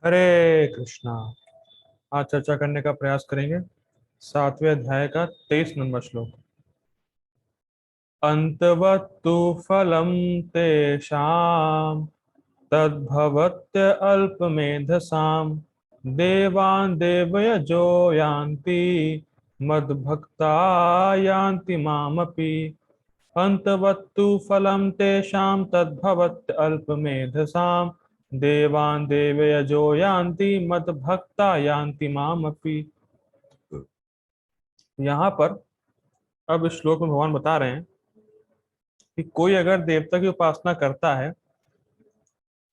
हरे कृष्णा। आज चर्चा करने का प्रयास करेंगे 7वें अध्याय का 23 नंबर श्लोक। अंतवत्तु फलम तेषां तद्भवत्य अल्पमेधसाम् देवान् देवयजो यान्ति मद्भक्ता यान्ति मामपि। अंतवत्तु फलं तेषां तद्भवत्य अल्पमेधसाम् देवान् देवयजो यान्ति मद्भक्ता यान्ति मामपि। यहाँ पर अब इस श्लोक में भगवान बता रहे हैं कि कोई अगर देवता की उपासना करता है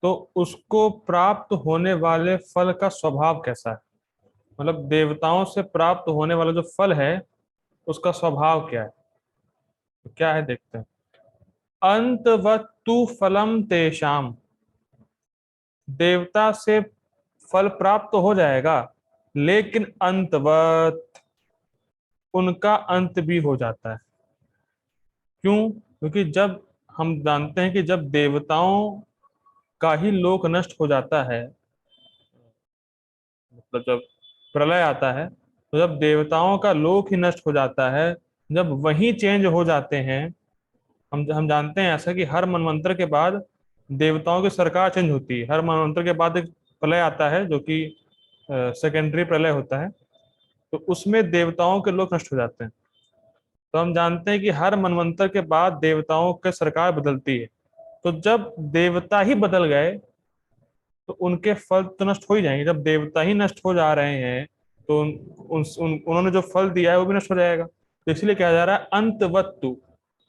तो उसको प्राप्त होने वाले फल का स्वभाव कैसा है। मतलब देवताओं से प्राप्त होने वाला जो फल है उसका स्वभाव क्या है। तो क्या है देखते हैं। अंतवत्तु फलम तेषाम, देवता से फल प्राप्त तो हो जाएगा लेकिन अंतवत उनका अंत भी हो जाता है। क्यों? क्योंकि जब हम जानते हैं कि जब देवताओं का ही लोक नष्ट हो जाता है, मतलब जब प्रलय आता है तो जब देवताओं का लोक ही नष्ट हो जाता है, जब वही चेंज हो जाते हैं। हम जानते हैं ऐसा कि हर मनवंतर के बाद देवताओं की सरकार चेंज होती है। हर मनवंतर के बाद एक प्रलय आता है जो कि सेकेंडरी प्रलय होता है, तो उसमें देवताओं के लोक नष्ट हो जाते हैं। तो हम जानते हैं कि हर मनवंतर के बाद देवताओं की सरकार बदलती है। तो जब देवता ही बदल गए तो उनके फल तो नष्ट हो ही जाएंगे। जब देवता ही नष्ट हो जा रहे हैं तो उन्होंने जो फल दिया है वो भी नष्ट हो जाएगा। तो इसलिए कहा जा रहा है अंतवत्तु,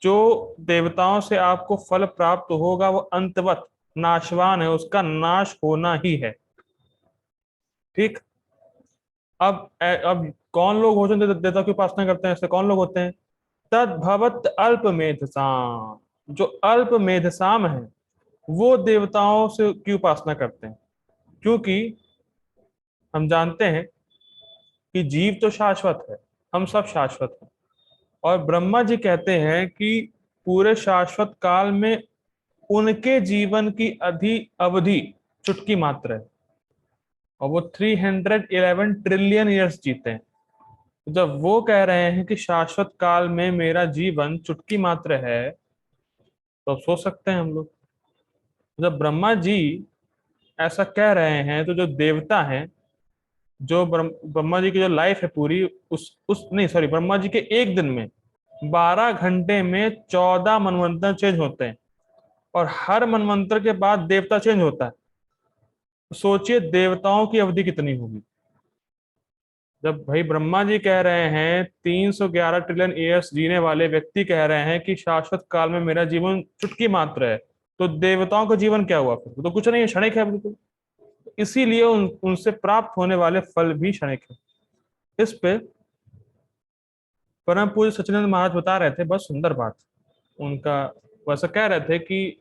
जो देवताओं से आपको फल प्राप्त होगा वो अंतवत नाशवान है, उसका नाश होना ही है। ठीक। अब कौन लोग होते हैं देवता की उपासना करते हैं, ऐसे कौन लोग होते हैं? तद्भवत अल्प मेधसाम, जो अल्प मेधसाम है वो देवताओं से की उपासना करते हैं। क्योंकि हम जानते हैं कि जीव तो शाश्वत है, हम सब शाश्वत हैं। और ब्रह्मा जी कहते हैं कि पूरे शाश्वत काल में उनके जीवन की अधि अवधि चुटकी मात्र है, और वो 311 ट्रिलियन ईयर्स जीते हैं। तो जब वो कह रहे हैं कि शाश्वत काल में मेरा जीवन चुटकी मात्र है, तो अब सोच सकते हैं हम लोग, जब ब्रह्मा जी ऐसा कह रहे हैं तो जो देवता हैं, जो ब्रह्मा जी की जो लाइफ है पूरी, उस नहीं सॉरी, ब्रह्मा जी के एक दिन में 12 घंटे में 14 मनवंतर चेंज होते हैं, और हर मनवंतर के बाद देवता चेंज होता है। तो सोचिए देवताओं की अवधि कितनी होगी। जब भाई ब्रह्मा जी कह रहे हैं 311 ट्रिलियन ईयर्स जीने वाले व्यक्ति कह रहे हैं कि शाश्वत काल में मेरा जीवन चुटकी मात्र है, तो देवताओं का जीवन क्या हुआ? फिर वो तो कुछ नहीं है, क्षणिक है बिल्कुल। इसीलिए उनसे प्राप्त होने वाले फल भी क्षणिक है। इस पे परम पूज्य सच्चिदानंद महाराज बता रहे थे, बस सुंदर बात उनका। वैसा कह रहे थे कि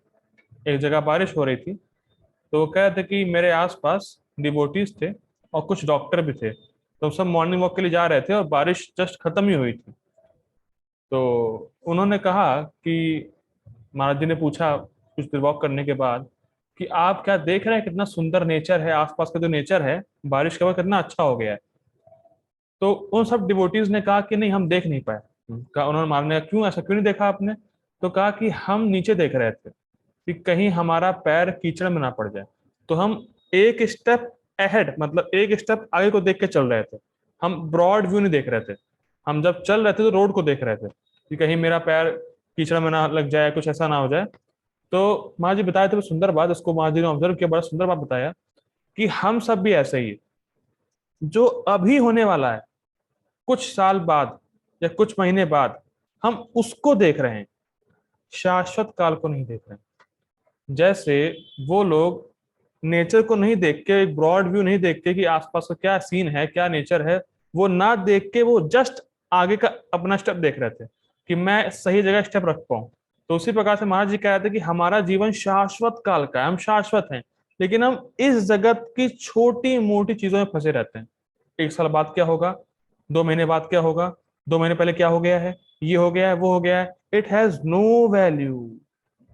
एक जगह बारिश हो रही थी, तो वो कह रहे थे कि मेरे आसपास डिवोटीज थे और कुछ डॉक्टर भी थे, तो सब मॉर्निंग वॉक के लिए जा रहे थे और बारिश जस्ट खत्म ही हुई थी। तो उन्होंने कहा कि महाराज जी ने पूछा कुछ देर वॉक करने के बाद कि आप क्या देख रहे हैं, कितना सुंदर नेचर है, आसपास का जो नेचर है बारिश के बाद कितना अच्छा हो गया है। तो उन सब डिवोटीज ने कहा कि नहीं, हम देख नहीं पाए। कहा, उन्होंने मारने का क्यों, ऐसा क्यों नहीं देखा आपने? तो कहा कि हम नीचे देख रहे थे कि कहीं हमारा पैर कीचड़ में ना पड़ जाए, तो हम एक स्टेप अहेड, मतलब एक स्टेप आगे को देख के चल रहे थे। हम ब्रॉड व्यू नहीं देख रहे थे। हम जब चल रहे थे तो रोड को देख रहे थे कि कहीं मेरा पैर कीचड़ में ना लग जाए, कुछ ऐसा ना हो जाए। तो महाराज जी बताए थे वो सुंदर बात, उसको महाराज जी ने ऑब्जर्व किया, बड़ा सुंदर बात बताया कि हम सब भी ऐसे ही है। जो अभी होने वाला है कुछ साल बाद या कुछ महीने बाद, हम उसको देख रहे हैं, शाश्वत काल को नहीं देख रहे हैं। जैसे वो लोग नेचर को नहीं देख के, एक ब्रॉड व्यू नहीं देख के कि आसपास का क्या सीन है, क्या नेचर है, वो ना देख के वो जस्ट आगे का अपना स्टेप देख रहे थे कि मैं सही जगह स्टेप रख पाऊं। तो उसी प्रकार से महाराज जी कह रहे थे कि हमारा जीवन शाश्वत काल का है, हम शाश्वत हैं, लेकिन हम इस जगत की छोटी मोटी चीजों में फंसे रहते हैं। एक साल बाद क्या होगा, 2 महीने बाद क्या होगा, 2 महीने पहले क्या हो गया है, ये हो गया है, वो हो गया है, it has no value,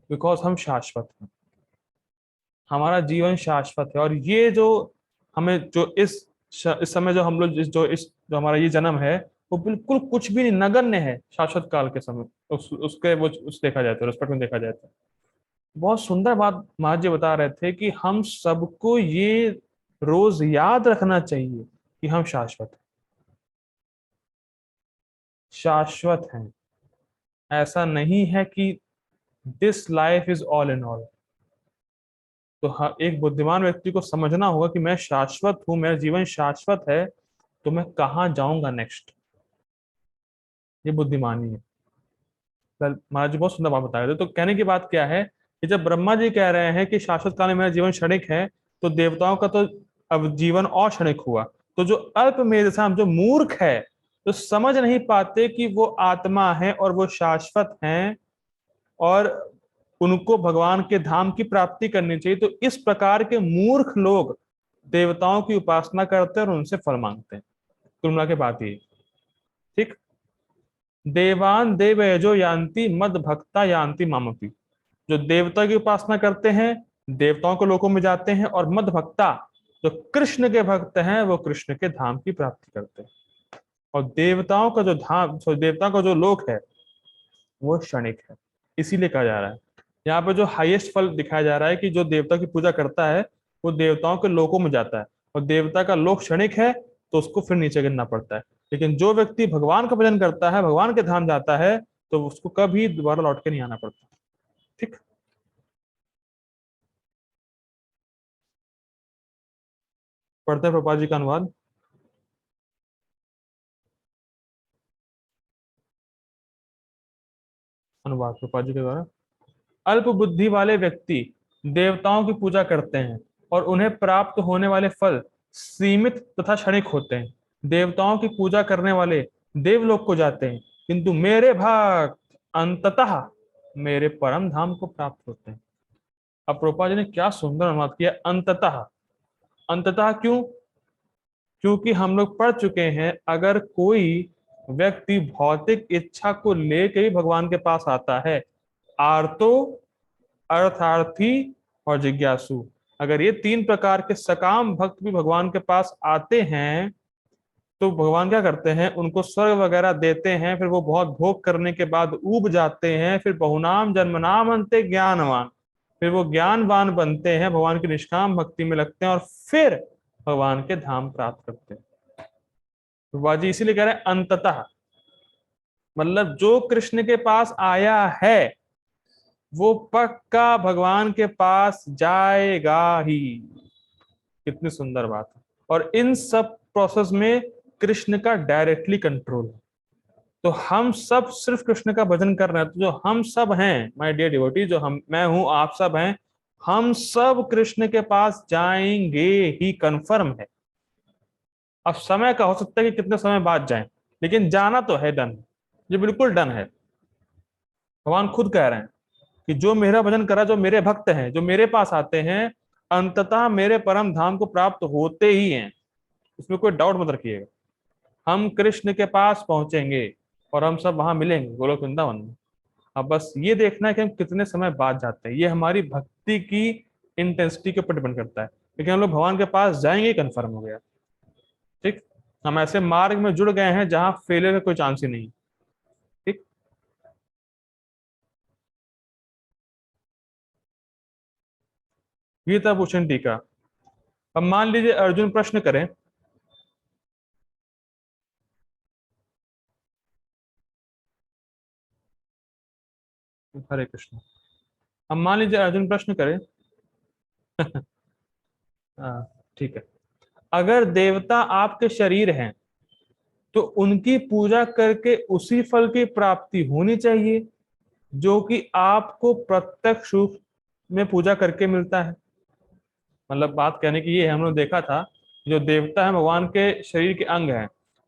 because हम शाश्वत हैं। हमारा जीवन शाश्वत है। और ये जो हमें जो इस समय जो हम लोग जो हमारा ये जन्म है, वो बिल्कुल कुछ भी नहीं, नगण्य है शाश्वत काल के समय, उसके वो उस देखा जाए तो, रेस्पेक्ट में देखा जाए तो। बहुत सुंदर बात महाराज जी बता रहे थे कि हम सबको ये रोज याद रखना चाहिए कि हम शाश्वत हैं, शाश्वत हैं। ऐसा नहीं है कि this life is all in all. तो एक बुद्धिमान व्यक्ति को समझना होगा कि मैं शाश्वत हूं, मेरा जीवन शाश्वत है, तो मैं कहाँ जाऊंगा नेक्स्ट। ये बुद्धिमानी है। कल महाराज जी बहुत सुंदर बात बता रहे थे। तो कहने की बात क्या है कि जब ब्रह्मा जी कह रहे हैं कि शाश्वत काल में मेरा जीवन क्षणिक है, तो देवताओं का तो अब जीवन और क्षणिक हुआ। तो जो अल्प में जैसा हम जो मूर्ख है, तो समझ नहीं पाते कि वो आत्मा है और वो शाश्वत हैं, और उनको भगवान के धाम की प्राप्ति करनी चाहिए। तो इस प्रकार के मूर्ख लोग देवताओं की उपासना करते हैं और उनसे फल मांगते हैं। कुल मिला के बात ये, ठीक। देवान देवयजो यान्ति मद भक्ता यान्ति मामपि। जो देवता की उपासना करते हैं देवताओं के लोकों में जाते हैं, और मद भक्ता जो कृष्ण के भक्त हैं वो कृष्ण के धाम की प्राप्ति करते हैं। और देवताओं का जो धाम, देवताओं का जो लोक है वो क्षणिक है। इसीलिए कहा जा रहा है, यहाँ पे जो हाईएस्ट फल दिखाया जा रहा है कि जो देवता की पूजा करता है वो देवताओं के लोकों में जाता है, और देवता का लोक क्षणिक है तो उसको फिर नीचे गिरना पड़ता है। लेकिन जो व्यक्ति भगवान का भजन करता है, भगवान के धाम जाता है, तो उसको कभी दोबारा लौट के नहीं आना पड़ता। ठीक। पढ़ते हैं प्रभुपाद जी का अनुवाद। अनुवाद प्रभुपाद जी के द्वारा। अल्प बुद्धि वाले व्यक्ति देवताओं की पूजा करते हैं और उन्हें प्राप्त होने वाले फल सीमित तथा क्षणिक होते हैं। देवताओं की पूजा करने वाले देवलोक को जाते हैं, किंतु मेरे भक्त अंततः मेरे परम धाम को प्राप्त होते हैं। अब प्रभुपाद जी ने क्या सुंदर अनुवाद किया, अंततः। अंततः क्यों? क्योंकि हम लोग पढ़ चुके हैं, अगर कोई व्यक्ति भौतिक इच्छा को लेकर ही भगवान के पास आता है, आर्तो, अर्थार्थी और जिज्ञासु, अगर ये तीन प्रकार के सकाम भक्त भी भगवान के पास आते हैं, तो भगवान क्या करते हैं, उनको स्वर्ग वगैरह देते हैं। फिर वो बहुत भोग करने के बाद ऊब जाते हैं, फिर बहुनाम जन्मनाम अंते ज्ञानवान, फिर वो ज्ञानवान बनते हैं, भगवान की निष्काम भक्ति में लगते हैं, और फिर भगवान के धाम प्राप्त करते हैं। तो बाजी इसीलिए कह रहे हैं अंततः, मतलब जो कृष्ण के पास आया है वो पक्का भगवान के पास जाएगा ही। कितनी सुंदर बात है। और इन सब प्रोसेस में कृष्ण का डायरेक्टली कंट्रोल है। तो हम सब सिर्फ कृष्ण का भजन कर रहे हैं, तो जो हम सब हैं माय डियर डिवोटी, जो हम, मैं हूं, आप सब हैं, हम सब कृष्ण के पास जाएंगे ही, कंफर्म है। अब समय का हो सकता है कि कितने समय बाद जाएं, लेकिन जाना तो है, डन। ये बिल्कुल डन है। भगवान खुद कह रहे हैं कि जो मेरा भजन करा, जो मेरे भक्त हैं, जो मेरे पास आते हैं, अंततः मेरे परम धाम को प्राप्त होते ही हैं। इसमें कोई डाउट मत रखिएगा। हम कृष्ण के पास पहुंचेंगे और हम सब वहां मिलेंगे गोलोक वृंदावन में। अब बस ये देखना है कि हम कितने समय बाद जाते हैं, ये हमारी भक्ति की इंटेंसिटी के ऊपर डिपेंड करता है। लेकिन हम लोग भगवान के पास जाएंगे, कंफर्म हो गया। ठीक। हम ऐसे मार्ग में जुड़ गए हैं जहां फेलियर का कोई चांस ही नहीं। ठीक। गीता भूषण टीका। अब मान लीजिए अर्जुन प्रश्न करें, हरे कृष्ण। अब मान लीजिए अर्जुन प्रश्न करें हाँ, ठीक है। अगर देवता आपके शरीर हैं तो उनकी पूजा करके उसी फल की प्राप्ति होनी चाहिए जो कि आपको प्रत्यक्ष रूप में पूजा करके मिलता है। मतलब बात कहने की ये है, हम लोग देखा था जो देवता है भगवान के शरीर के अंग हैं।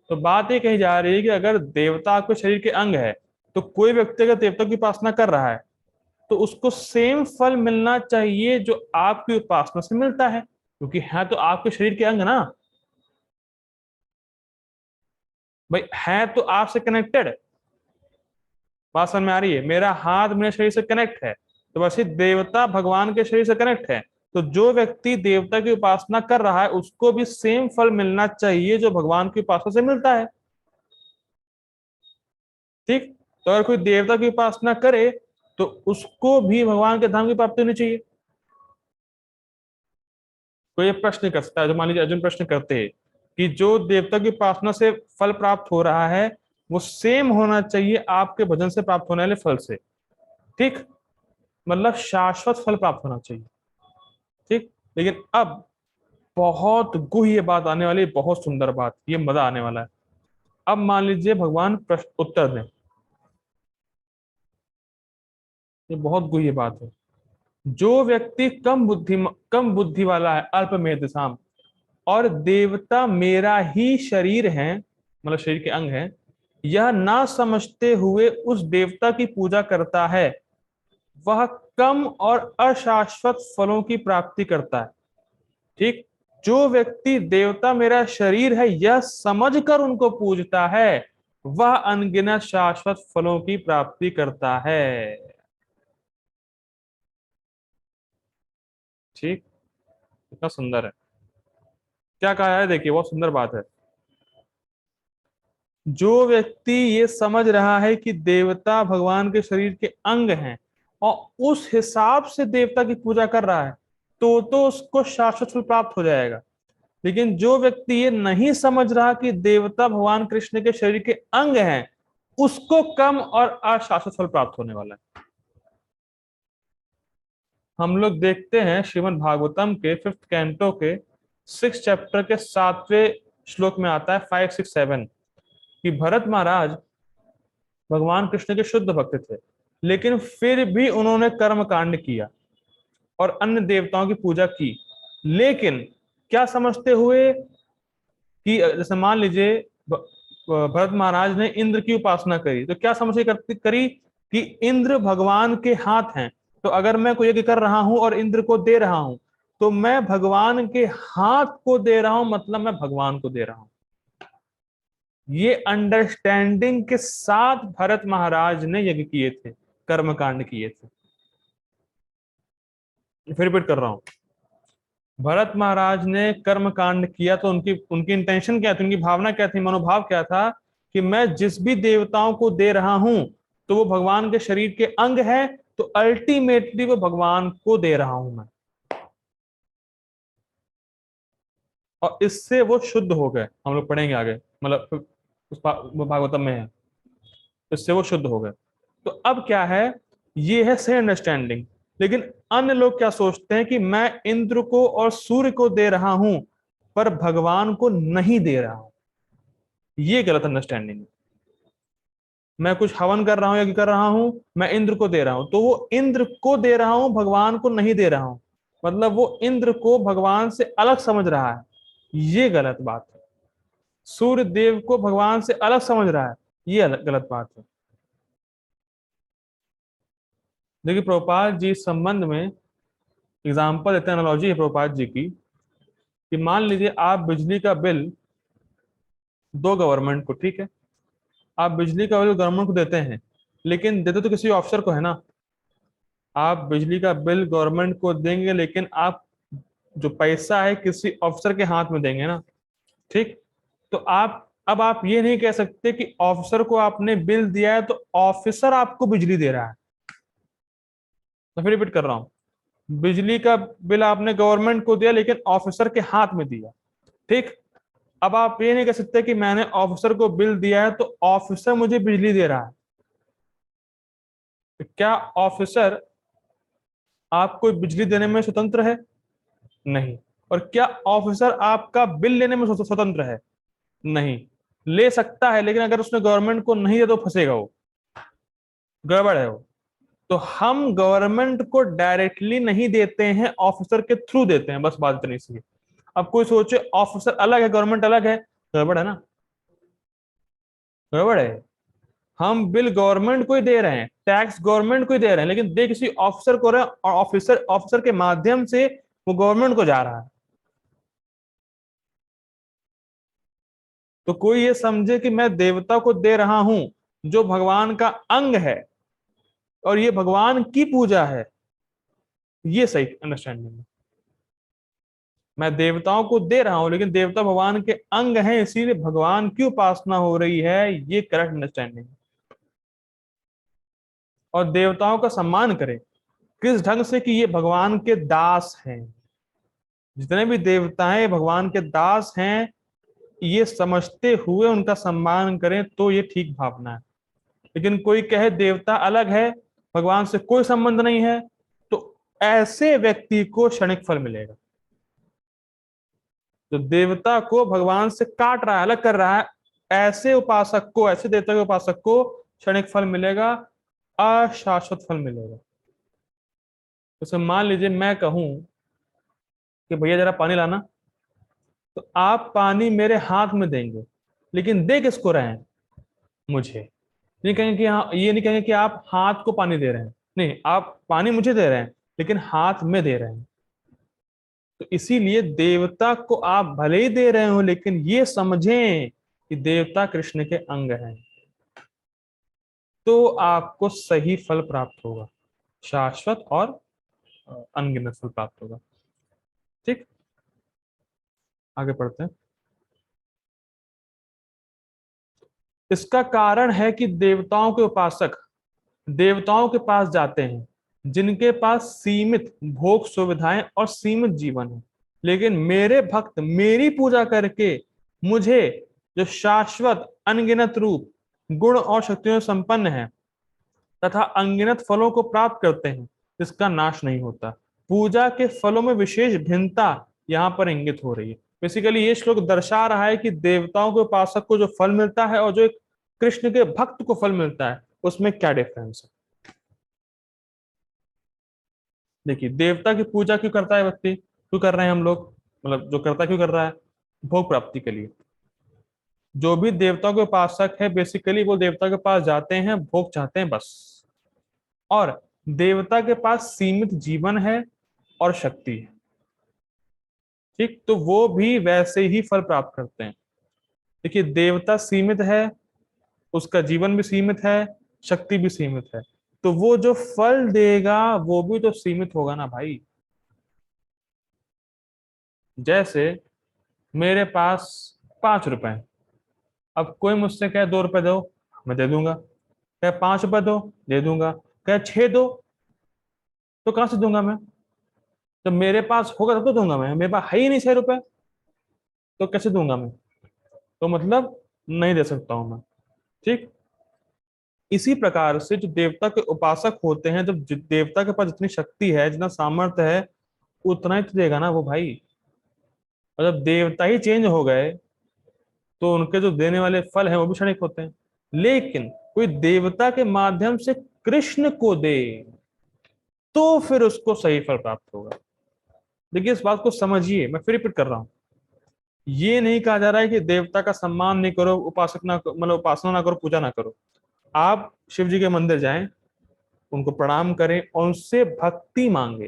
तो बात ये कही जा रही है कि अगर देवता आपके शरीर के अंग है, तो कोई व्यक्ति अगर देवता की उपासना कर रहा है तो उसको सेम फल मिलना चाहिए जो आपकी उपासना से मिलता है, क्योंकि है तो आपके शरीर के अंग ना। भाई है तो आपसे कनेक्टेड। बात समझ में आ रही है? मेरा हाथ मेरे शरीर से कनेक्ट है, तो वैसे देवता भगवान के शरीर से कनेक्ट है। तो जो व्यक्ति देवता की उपासना कर रहा है उसको भी सेम फल मिलना चाहिए जो भगवान की उपासना से मिलता है। ठीक। तो अगर कोई देवता की उपासना करे तो उसको भी भगवान के धाम की प्राप्ति होनी चाहिए। कोई ये प्रश्न कर सकता है, जो मान लीजिए अर्जुन प्रश्न करते हैं कि जो देवता की उपासना से फल प्राप्त हो रहा है वो सेम होना चाहिए आपके भजन से प्राप्त होने वाले फल से। ठीक। मतलब शाश्वत फल प्राप्त होना चाहिए। ठीक। लेकिन अब बहुत गुह्य बात आने वाली है, बहुत सुंदर बात, ये मजा आने वाला है। अब मान लीजिए भगवान प्रश्न उत्तर दें। ये बहुत गुह्य बात है। जो व्यक्ति कम बुद्धि वाला है, अल्प मेधसाम, और देवता मेरा ही शरीर है, मतलब शरीर के अंग है, यह ना समझते हुए उस देवता की पूजा करता है, वह कम और अशाश्वत फलों की प्राप्ति करता है। ठीक। जो व्यक्ति देवता मेरा शरीर है यह समझकर उनको पूजता है वह अनगिनत शाश्वत फलों की प्राप्ति करता है। ठीक। कितना सुंदर है। क्या कहा है देखिए, बहुत सुंदर बात है। जो व्यक्ति ये समझ रहा है कि देवता भगवान के शरीर के अंग हैं और उस हिसाब से देवता की पूजा कर रहा है तो उसको शाश्वत फल प्राप्त हो जाएगा। लेकिन जो व्यक्ति ये नहीं समझ रहा कि देवता भगवान कृष्ण के शरीर के अंग हैं उसको कम और अशाश्वत फल प्राप्त होने वाला है। हम लोग देखते हैं श्रीमद् भागवतम के 5th कैंटो के 6th चैप्टर के 7वें श्लोक में आता है 5, 6, 7 कि भरत महाराज भगवान कृष्ण के शुद्ध भक्त थे, लेकिन फिर भी उन्होंने कर्म कांड किया और अन्य देवताओं की पूजा की। लेकिन क्या समझते हुए कि जैसे मान लीजिए भरत महाराज ने इंद्र की उपासना करी तो क्या समझ के करी कि इंद्र भगवान के हाथ हैं। तो अगर मैं कोई यज्ञ कर रहा हूं और इंद्र को दे रहा हूं तो मैं भगवान के हाथ को दे रहा हूं, मतलब मैं भगवान को दे रहा हूं। ये अंडरस्टैंडिंग के साथ भरत महाराज ने यज्ञ किए थे, कर्मकांड किए थे। फिर रिपीट कर रहा हूं, भरत महाराज ने कर्म कांड किया तो उनकी उनकी इंटेंशन क्या थी, उनकी भावना क्या थी, मनोभाव क्या था कि मैं जिस भी देवताओं को दे रहा हूं तो वो भगवान के शरीर के अंग है, तो अल्टीमेटली वो भगवान को दे रहा हूं मैं। और इससे वो शुद्ध हो गए, हम लोग पढ़ेंगे आगे, मतलब उस भागवतम में है, इससे वो शुद्ध हो गए। तो अब क्या है, ये है सही अंडरस्टैंडिंग। लेकिन अन्य लोग क्या सोचते हैं कि मैं इंद्र को और सूर्य को दे रहा हूं पर भगवान को नहीं दे रहा हूं। ये गलत अंडरस्टैंडिंग है। मैं कुछ हवन कर रहा हूं या कर रहा हूं, मैं इंद्र को दे रहा हूं तो वो इंद्र को दे रहा हूं, भगवान को नहीं दे रहा हूं, मतलब वो इंद्र को भगवान से अलग समझ रहा है। ये गलत बात है। सूर्य देव को भगवान से अलग समझ रहा है, ये गलत बात है। देखिए प्रभुपाद जी इस संबंध में एग्जाम्पल देते हैं, एनालॉजी है प्रभुपाद जी की, कि मान लीजिए आप बिजली का बिल दो गवर्नमेंट को, ठीक है, आप बिजली का बिल गवर्नमेंट को देते हैं, लेकिन देते तो किसी ऑफिसर को है ना। आप बिजली का बिल गवर्नमेंट को देंगे लेकिन आप जो पैसा है किसी ऑफिसर के हाथ में देंगे ना। ठीक। तो आप अब आप ये नहीं कह सकते कि ऑफिसर को आपने बिल दिया है तो ऑफिसर आपको बिजली दे रहा है। तो फिर रिपीट कर रहा हूं, बिजली का बिल आपने गवर्नमेंट को दिया लेकिन ऑफिसर के हाथ में दिया। ठीक। अब आप ये नहीं कह सकते कि मैंने ऑफिसर को बिल दिया है तो ऑफिसर मुझे बिजली दे रहा है। तो क्या ऑफिसर आपको बिजली देने में स्वतंत्र है? नहीं। और क्या ऑफिसर आपका बिल लेने में स्वतंत्र है? नहीं। ले सकता है लेकिन अगर उसने गवर्नमेंट को नहीं दिया तो फंसेगा, वो गड़बड़ है वो। तो हम गवर्नमेंट को डायरेक्टली नहीं देते हैं, ऑफिसर के थ्रू देते हैं, बस बात इतनी सी है। अब कोई सोचे ऑफिसर अलग है गवर्नमेंट अलग है, गड़बड़ है ना, गड़बड़ है। हम बिल गवर्नमेंट को ही दे रहे हैं, टैक्स गवर्नमेंट को ही दे रहे हैं, लेकिन दे किसी ऑफिसर को रहे हैं और ऑफिसर ऑफिसर के माध्यम से वो गवर्नमेंट को जा रहा है। तो कोई ये समझे कि मैं देवता को दे रहा हूं जो भगवान का अंग है और ये भगवान की पूजा है, ये सही अंडरस्टैंडिंग है। मैं देवताओं को दे रहा हूं, लेकिन देवता भगवान के अंग हैं, इसीलिए भगवान की उपासना हो रही है। ये करेक्ट अंडरस्टैंडिंग। और देवताओं का सम्मान करें किस ढंग से, कि ये भगवान के दास हैं। जितने भी देवता हैं ये भगवान के दास हैं, ये समझते हुए उनका सम्मान करें तो ये ठीक भावना है। लेकिन कोई कहे देवता अलग है, भगवान से कोई संबंध नहीं है, तो ऐसे व्यक्ति को क्षणिक फल मिलेगा। जो देवता को भगवान से काट रहा है, अलग कर रहा है, ऐसे उपासक को, ऐसे देवता के उपासक को क्षणिक फल मिलेगा, अशाश्वत फल मिलेगा। जैसे मान लीजिए मैं कहूं कि भैया जरा पानी लाना, तो आप पानी मेरे हाथ में देंगे, लेकिन दे किसको रहे हैं? मुझे। नहीं कहेंगे कि हाँ, ये नहीं कहेंगे कि आप हाथ को पानी दे रहे हैं, नहीं, आप पानी मुझे दे रहे हैं, लेकिन हाथ में दे रहे हैं। तो इसीलिए देवता को आप भले ही दे रहे हो, लेकिन ये समझें कि देवता कृष्ण के अंग हैं, तो आपको सही फल प्राप्त होगा, शाश्वत और अनगिनत फल प्राप्त होगा। ठीक, आगे पढ़ते हैं। इसका कारण है कि देवताओं के उपासक देवताओं के पास जाते हैं, जिनके पास सीमित भोग सुविधाएं और सीमित जीवन है। लेकिन मेरे भक्त मेरी पूजा करके मुझे, जो शाश्वत अनगिनत रूप गुण और शक्तियों से संपन्न है तथा अनगिनत फलों को प्राप्त करते हैं, जिसका नाश नहीं होता। पूजा के फलों में विशेष भिन्नता यहाँ पर इंगित हो रही है। बेसिकली ये श्लोक दर्शा रहा है कि देवताओं के उपासक को जो फल मिलता है और जो एक कृष्ण के भक्त को फल मिलता है, उसमें क्या डिफरेंस है। देखिए, देवता की पूजा क्यों करता है व्यक्ति, क्यों कर रहे हैं हम लोग, मतलब जो करता है क्यों कर रहा है? भोग प्राप्ति के लिए। जो भी देवताओं के उपासक है, बेसिकली वो देवता के पास जाते हैं, भोग चाहते हैं बस। और देवता के पास सीमित जीवन है और शक्ति है। ठीक, तो वो भी वैसे ही फल प्राप्त करते हैं। देखिए, देवता सीमित है, उसका जीवन भी सीमित है, शक्ति भी सीमित है, तो वो जो फल देगा वो भी तो सीमित होगा ना भाई। जैसे मेरे पास 5 रुपए हैं, अब कोई मुझसे कहे 2 रुपए दो, मैं दे दूंगा। कहे 5 रुपए दो, दे दूंगा। कहे 6 दो, तो कहां से दूंगा मैं? जब मेरे पास होगा तब तो दूंगा मैं, मेरे पास है ही नहीं 6 रुपए, तो कैसे दूंगा मैं? तो मतलब नहीं दे सकता हूं मैं। ठीक, इसी प्रकार से जो देवता के उपासक होते हैं, जब देवता के पास जितनी शक्ति है, जितना सामर्थ्य है, उतना ही तो देगा ना वो भाई। और जब देवता ही चेंज हो गए, तो उनके जो देने वाले फल हैं वो भी क्षणिक होते हैं। लेकिन कोई देवता के माध्यम से कृष्ण को दे, तो फिर उसको सही फल प्राप्त होगा। देखिए, इस बात को समझिए, मैं फिर रिपीट कर रहा हूं। ये नहीं कहा जा रहा है कि देवता का सम्मान नहीं करो, उपासक ना, मतलब उपासना ना करो, पूजा ना करो। आप शिव जी के मंदिर जाएं, उनको प्रणाम करें और उनसे भक्ति मांगे,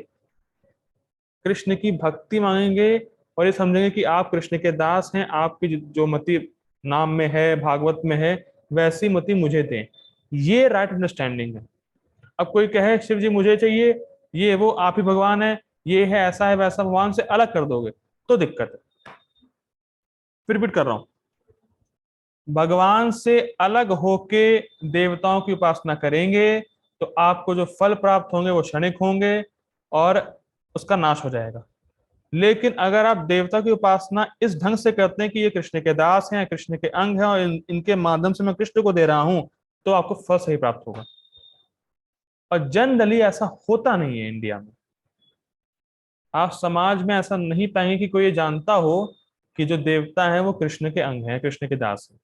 कृष्ण की भक्ति मांगेंगे। और ये समझेंगे कि आप कृष्ण के दास हैं, आपकी जो मति नाम में है, भागवत में है, वैसी मति मुझे दें। ये राइट अंडरस्टैंडिंग है। अब कोई कहे शिव जी मुझे चाहिए, ये वो आप ही भगवान है, ये है ऐसा है वैसा, भगवान से अलग कर दोगे तो दिक्कत है। फिर रिपीट कर रहा हूं, भगवान से अलग होके देवताओं की उपासना करेंगे, तो आपको जो फल प्राप्त होंगे वो क्षणिक होंगे और उसका नाश हो जाएगा। लेकिन अगर आप देवता की उपासना इस ढंग से करते हैं कि ये कृष्ण के दास हैं, कृष्ण के अंग हैं, और इनके माध्यम से मैं कृष्ण को दे रहा हूं, तो आपको फल सही प्राप्त होगा। और जनरली ऐसा होता नहीं है इंडिया में। आप समाज में ऐसा नहीं पाएंगे कि कोई ये जानता हो कि जो देवता है वो कृष्ण के अंग है, कृष्ण के दास है।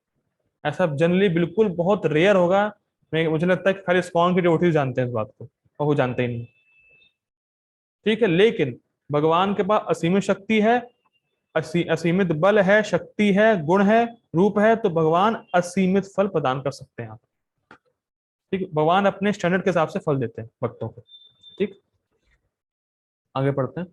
ऐसा जनरली बिल्कुल बहुत रेयर होगा। मुझे लगता है कि खाली इस्कॉन के डिवोटीज जानते हैं इस बात को, और वो जानते ही नहीं। ठीक है, लेकिन भगवान के पास असीमित शक्ति है, असीमित बल है, शक्ति है, गुण है, रूप है, तो भगवान असीमित फल प्रदान कर सकते हैं आप। ठीक है, भगवान अपने स्टैंडर्ड के हिसाब से फल देते हैं भक्तों को। ठीक, आगे पढ़ते हैं।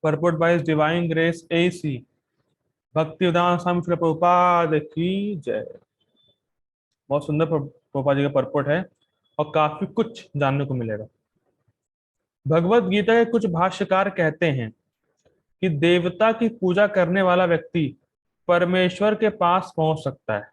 Purport by His Divine Grace AC भक्ति वेदांत स्वामी श्रील प्रभुपाद की जय। बहुत सुंदर प्रभुपाद जी का परपट है और काफी कुछ जानने को मिलेगा। भगवत गीता के कुछ भाष्यकार कहते हैं कि देवता की पूजा करने वाला व्यक्ति परमेश्वर के पास पहुंच सकता है,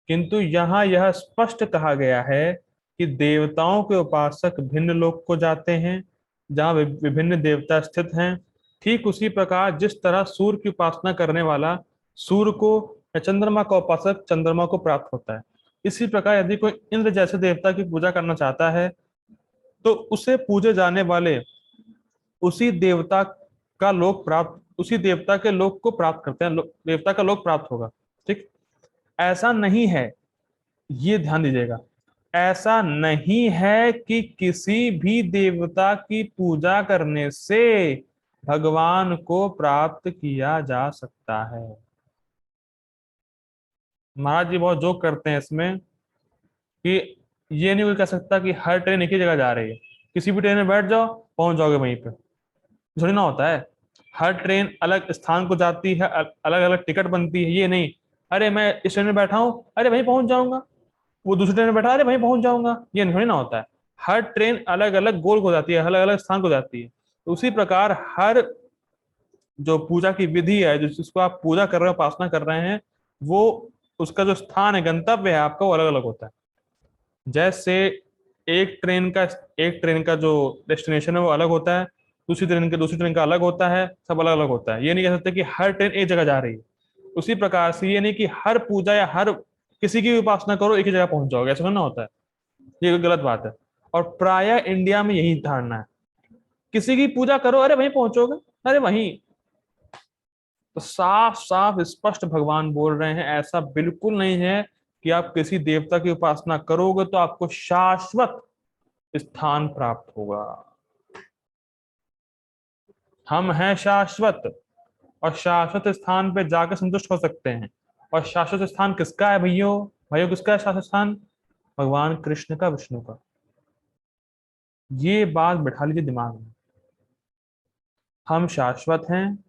किंतु यहाँ यह स्पष्ट कहा गया है कि देवताओं के उपासक भिन्न लोक को जाते हैं जहाँ विभिन्न देवता स्थित हैं। ठीक उसी प्रकार जिस तरह सूर्य की उपासना करने वाला सूर्य को या चंद्रमा का उपासक चंद्रमा को प्राप्त होता है, इसी प्रकार यदि कोई इंद्र जैसे देवता की पूजा करना चाहता है तो उसे पूजे जाने वाले उसी देवता का लोक प्राप्त, उसी देवता के लोक को प्राप्त करते हैं, देवता का लोक प्राप्त होगा। ठीक, ऐसा नहीं है, ये ध्यान दीजिएगा, ऐसा नहीं है कि किसी भी देवता की पूजा करने से भगवान को प्राप्त किया जा सकता है। महाराज जी बहुत जोक करते हैं इसमें कि ये नहीं कोई कह सकता कि हर ट्रेन एक ही जगह जा रही है, किसी भी ट्रेन में बैठ जाओ पहुंच जाओगे वहीं पे, थोड़ी ना होता है। हर ट्रेन अलग स्थान को जाती है, अलग अलग टिकट बनती है। ये नहीं अरे मैं इस ट्रेन में बैठा हूँ अरे वहीं पहुंच जाऊंगा, वो दूसरी ट्रेन में बैठा अरे वहीं पहुंच जाऊंगा, ये थोड़ी ना होता है। हर ट्रेन अलग अलग गोल को जाती है, अलग अलग स्थान को जाती है। तो उसी प्रकार हर जो पूजा की विधि है, जिसको आप पूजा कर रहे हो, उपासना कर रहे हैं, वो उसका जो स्थान है, गंतव्य है आपका, वो अलग अलग होता है। जैसे एक ट्रेन का जो डेस्टिनेशन है वो अलग होता है, दूसरी ट्रेन का अलग होता है, सब अलग अलग होता है। ये नहीं कह सकते कि हर ट्रेन एक जगह जा रही है। उसी प्रकार से ये नहीं कि हर पूजा या हर किसी की भी उपासना करो एक ही जगह पहुंच जाओगे, ऐसा ना होता है। ये गलत बात है। और प्राय इंडिया में यही धारणा है, किसी की पूजा करो अरे वहीं पहुंचोगे, अरे वहीं। तो साफ साफ स्पष्ट भगवान बोल रहे हैं ऐसा बिल्कुल नहीं है कि आप किसी देवता की उपासना करोगे तो आपको शाश्वत स्थान प्राप्त होगा। हम हैं शाश्वत, और शाश्वत स्थान पे जाकर संतुष्ट हो सकते हैं। और शाश्वत स्थान किसका है भैयो, भाइयों किसका है शाश्वत स्थान? भगवान कृष्ण का, विष्णु का। ये बात बैठा लीजिए दिमाग में, हम शाश्वत हैं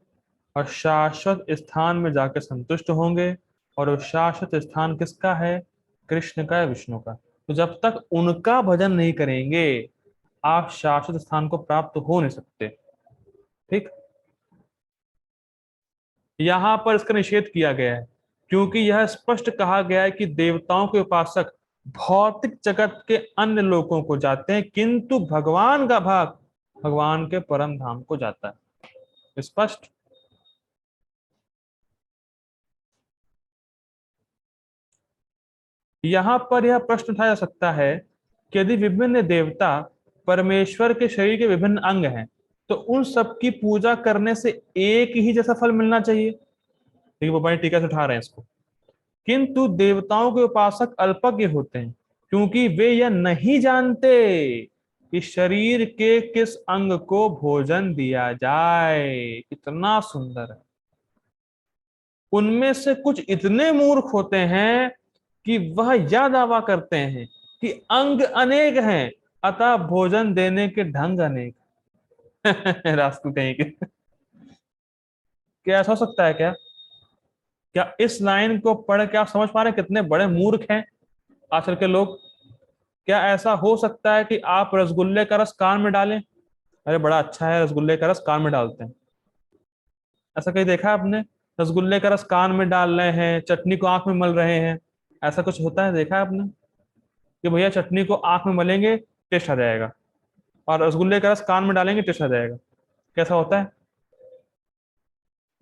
और शाश्वत स्थान में जाकर संतुष्ट होंगे। और वो शाश्वत स्थान किसका है? कृष्ण का है, विष्णु का। तो जब तक उनका भजन नहीं करेंगे आप शाश्वत स्थान को प्राप्त हो नहीं सकते। ठीक, यहां पर इसका निषेध किया गया है क्योंकि यह स्पष्ट कहा गया है कि देवताओं के उपासक भौतिक जगत के अन्य लोगों को जाते हैं, किंतु भगवान का भाग भगवान के परम धाम को जाता है। स्पष्ट। यहाँ पर यह प्रश्न उठाया जा सकता है कि यदि विभिन्न देवता परमेश्वर के शरीर के विभिन्न अंग हैं तो उन सब की पूजा करने से एक ही जैसा फल मिलना चाहिए। देखिए वो बड़ी टीका से उठा रहे हैं इसको। किंतु देवताओं के उपासक अल्पज्ञ होते हैं क्योंकि वे यह नहीं जानते कि शरीर के किस अंग को भोजन दिया जाए। कितना सुंदर है। उनमें से कुछ इतने मूर्ख होते हैं कि वह यह दावा करते हैं कि अंग अनेक हैं अतः भोजन देने के ढंग अनेक। रास्कल कहीं के। क्या ऐसा हो सकता है क्या? क्या इस लाइन को पढ़ के आप समझ पा रहे हैं कितने बड़े मूर्ख हैं आजकल के लोग? क्या ऐसा हो सकता है कि आप रसगुल्ले का रस कान में डालें, अरे बड़ा अच्छा है रसगुल्ले का रस कान में डालते हैं, ऐसा कहीं देखा है आपने? रसगुल्ले का रस कान में डाल रहे हैं, चटनी को आंख में मल रहे हैं, ऐसा कुछ होता है देखा है आपने कि भैया चटनी को आंख में मलेंगे टेस्ट आ जाएगा और रसगुल्ले का रस कान में डालेंगे टेस्ट आ जाएगा? कैसा होता है?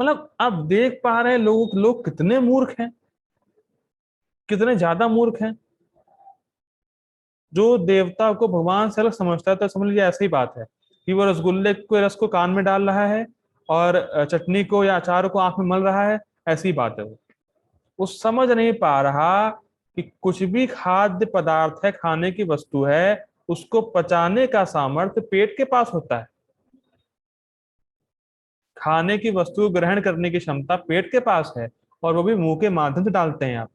मतलब आप देख पा रहे हैं लोग कितने मूर्ख हैं, कितने ज्यादा मूर्ख हैं। जो देवता को भगवान से अलग समझता है तो समझ लीजिए ऐसी ही बात है कि वो रसगुल्ले के रस को कान में डाल रहा है और चटनी को या अचार को आंख में मल रहा है, ऐसी ही बात है। वो समझ नहीं पा रहा कि कुछ भी खाद्य पदार्थ है, खाने की वस्तु है, उसको पचाने का सामर्थ्य पेट के पास होता है। खाने की वस्तु को ग्रहण करने की क्षमता पेट के पास है और वो भी मुंह के माध्यम से डालते हैं आप।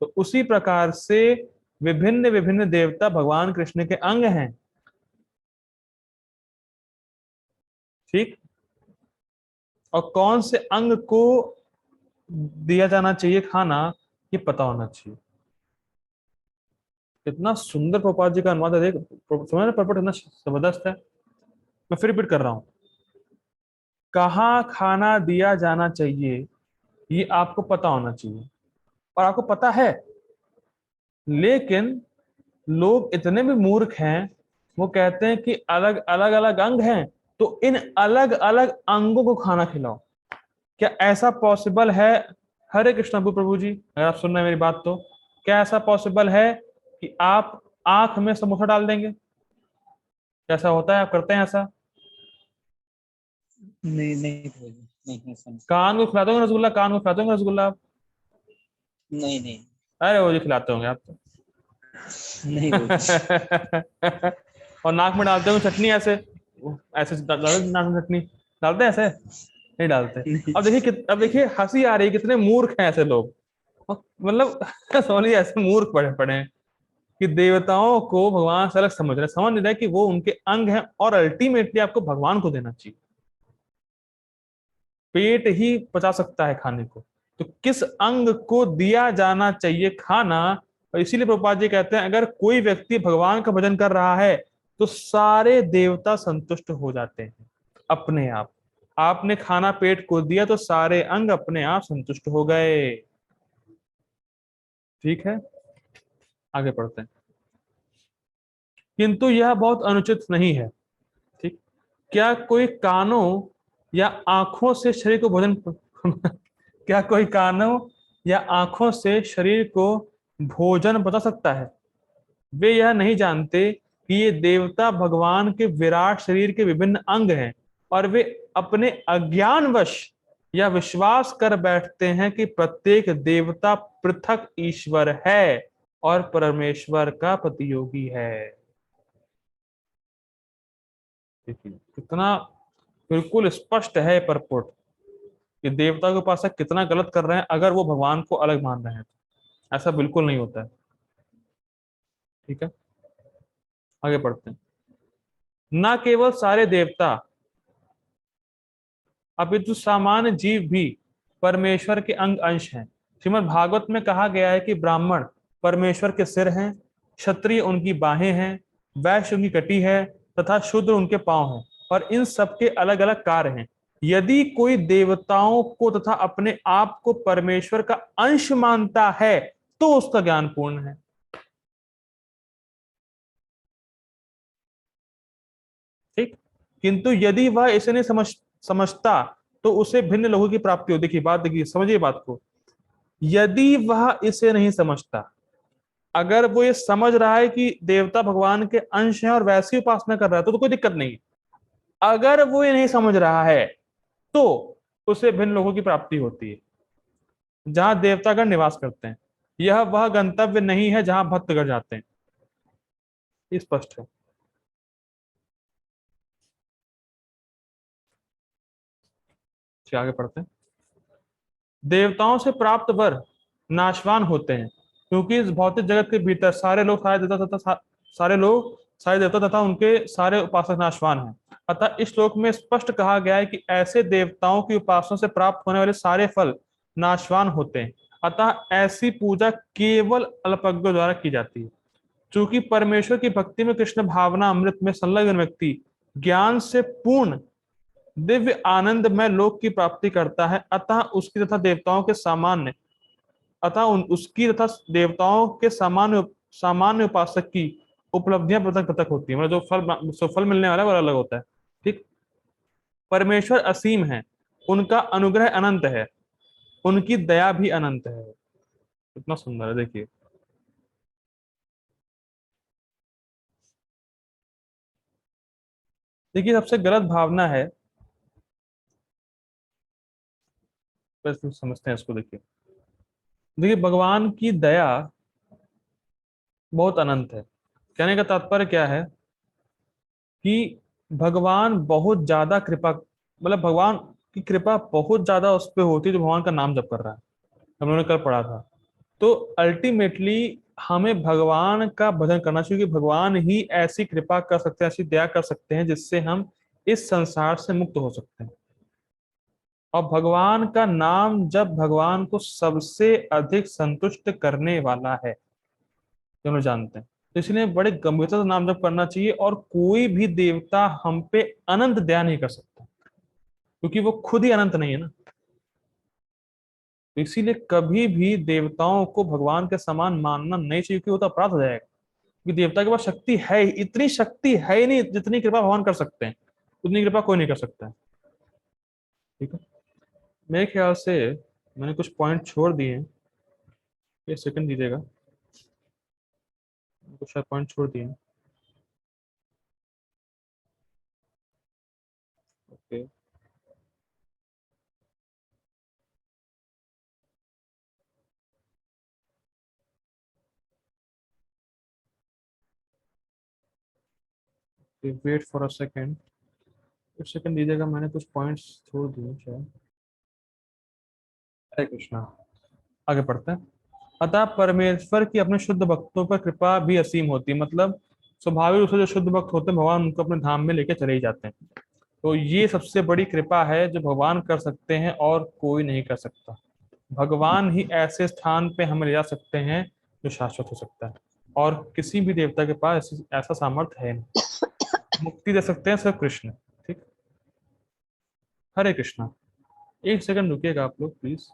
तो उसी प्रकार से विभिन्न विभिन्न देवता भगवान कृष्ण के अंग हैं। ठीक, और कौन से अंग को दिया जाना चाहिए खाना, ये पता होना चाहिए। कितना सुंदर प्रभुपाद जी का अनुवाद है, देख समझ रहे, प्रपट कितना जबरदस्त है। मैं फिर रिपीट कर रहा हूँ, कहाँ खाना दिया जाना चाहिए ये आपको पता होना चाहिए, और आपको पता है, लेकिन लोग इतने भी मूर्ख हैं, वो कहते हैं कि अलग अलग अलग अंग हैं, तो इन अलग अलग अंगों को खाना खिलाओ। क्या ऐसा पॉसिबल है? हरे कृष्ण प्रभु जी, अगर आप सुन रहे हैं मेरी बात, तो क्या ऐसा पॉसिबल है कि आप आंख में समोसा डाल देंगे? कैसा होता है, आप करते हैं ऐसा? नहीं नहीं भाई, नहीं ऐसा नहीं। कान को खिलाते होंगे रसगुल्ला, कान को खिलाते होंगे रसगुल्ला आप? नहीं नहीं अरे वो जी खिलाते होंगे आप तो। नहीं भाई। और नाक में डालते होंगे चटनी ऐसे, ऐसे डालते नाक में चटनी, डालते हैं ऐसे? नहीं डालते। नहीं। अब देखिए हंसी आ रही है, कितने मूर्ख हैं ऐसे लोग। मतलब समझिए ऐसे मूर्ख पड़े पड़े हैं कि देवताओं को भगवान से अलग समझ रहे हैं, समझ नहीं रहे कि वो उनके अंग हैं, और अल्टीमेटली आपको भगवान को देना चाहिए। पेट ही पचा सकता है खाने को, तो किस अंग को दिया जाना चाहिए खाना? और इसीलिए प्रभुपाद जी कहते हैं, अगर कोई व्यक्ति भगवान का भजन कर रहा है तो सारे देवता संतुष्ट हो जाते हैं अपने आप। आपने खाना पेट को दिया तो सारे अंग अपने आप संतुष्ट हो गए। ठीक है, आगे पढ़ते हैं। किंतु यह बहुत अनुचित नहीं है। ठीक, क्या कोई कानों या आंखों से शरीर को भोजन क्या कोई कानों या आंखों से शरीर को भोजन बता सकता है? वे यह नहीं जानते कि ये देवता भगवान के विराट शरीर के विभिन्न अंग हैं, और वे अपने अज्ञानवश या विश्वास कर बैठते हैं कि प्रत्येक देवता पृथक ईश्वर है और परमेश्वर का प्रतियोगी है। देखिए कितना बिल्कुल स्पष्ट है परपोर्ट कि देवता के उपासक कितना गलत कर रहे हैं अगर वो भगवान को अलग मान रहे हैं तो। ऐसा बिल्कुल नहीं होता है। ठीक है, आगे बढ़ते हैं। न केवल सारे देवता अपितु सामान्य जीव भी परमेश्वर के अंग अंश हैं। श्रीमद् भागवत में कहा गया है कि ब्राह्मण परमेश्वर के सिर हैं, क्षत्रिय उनकी बाहें हैं, वैश्य उनकी कटी है, तथा शूद्र उनके पांव हैं, और इन सबके अलग अलग कार्य हैं। यदि कोई देवताओं को तथा अपने आप को परमेश्वर का अंश मानता है तो उसका ज्ञान पूर्ण है। ठीक, किंतु यदि वह इसे नहीं समझता तो उसे भिन्न लोगों की प्राप्ति हो। देखिए बात, देखिए समझिए बात को। यदि वह इसे नहीं समझता, अगर वो ये समझ रहा है कि देवता भगवान के अंश हैं और वैसी उपासना कर रहा है तो कोई दिक्कत नहीं है। अगर वो ये नहीं समझ रहा है तो उसे भिन्न लोगों की प्राप्ति होती है जहां देवतागण निवास करते हैं। यह वह गंतव्य नहीं है जहां भक्तगण जाते हैं। ये स्पष्ट है। चलिए आगे पढ़ते हैं। देवताओं से प्राप्त वर नाशवान होते हैं, क्योंकि इस भौतिक जगत के भीतर सारे लोग, सारे देवता तथा सारे लोग, सारे देवता तथा उनके सारे उपासक नाशवान हैं। अतः इस श्लोक में स्पष्ट कहा गया है कि ऐसे देवताओं की उपासना से प्राप्त होने वाले सारे फल नाशवान होते हैं। अतः ऐसी पूजा केवल अल्पज्ञों द्वारा की जाती है। चूंकि परमेश्वर की भक्ति में कृष्ण भावना अमृत में संलग्न व्यक्ति ज्ञान से पूर्ण दिव्य आनंदमय लोक की प्राप्ति करता है, अतः उसकी तथा देवताओं के सामान्य, उसकी तथा देवताओं के सामान्य सामान्य उपासक की उपलब्धियां पृथक पृथक होती है। मतलब जो फल मिलने वाला है वो अलग होता है। ठीक, परमेश्वर असीम है, उनका अनुग्रह अनंत है, उनकी दया भी अनंत है। कितना सुंदर है, देखिए। देखिए सबसे गलत भावना है, बस समझते हैं इसको। देखिए, देखिए भगवान की दया बहुत अनंत है। कहने का तात्पर्य क्या है कि भगवान बहुत ज्यादा कृपा, मतलब भगवान की कृपा बहुत ज्यादा उस पर होती है जो भगवान का नाम जप कर रहा है। हम लोगों ने कल पढ़ा था। तो अल्टीमेटली हमें भगवान का भजन करना चाहिए, क्योंकि भगवान ही ऐसी कृपा कर सकते हैं, ऐसी दया कर सकते हैं जिससे हम इस संसार से मुक्त हो सकते हैं। और भगवान का नाम जब भगवान को सबसे अधिक संतुष्ट करने वाला है, दोनों जानते हैं, तो इसलिए बड़े गंभीरता से नाम जप करना चाहिए। और कोई भी देवता हम पे अनंत दया नहीं कर सकता, क्योंकि वो खुद ही अनंत नहीं है ना। तो इसीलिए कभी भी देवताओं को भगवान के समान मानना नहीं चाहिए, क्योंकि वो तो अपराध हो जाएगा। क्योंकि देवता के पास शक्ति है इतनी शक्ति है ही नहीं जितनी कृपा भगवान कर सकते हैं, उतनी कृपा कोई नहीं कर सकता है। ठीक है, मेरे ख्याल से मैंने कुछ पॉइंट छोड़ दिए हैं। एक सेकंड दीजिएगा, कुछ शायद पॉइंट छोड़ दिए हैं। Okay, wait for a second, एक सेकंड दीजिएगा, मैंने कुछ पॉइंट्स छोड़ दिए हैं शायद। हरे कृष्णा, आगे पढ़ते हैं। अतः परमेश्वर की अपने शुद्ध भक्तों पर कृपा भी असीम होती है। मतलब स्वाभाविक रूप से जो शुद्ध भक्त होते हैं, भगवान उनको अपने धाम में लेके चले ही जाते हैं। तो ये सबसे बड़ी कृपा है जो भगवान कर सकते हैं और कोई नहीं कर सकता। भगवान ही ऐसे स्थान पे हमें ले जा सकते हैं जो शाश्वत हो सकता है, और किसी भी देवता के पास ऐसा सामर्थ्य है नहीं। मुक्ति दे सकते हैं सिर्फ कृष्ण। ठीक, हरे कृष्णा। एक सेकंड रुकिएगा आप लोग प्लीज।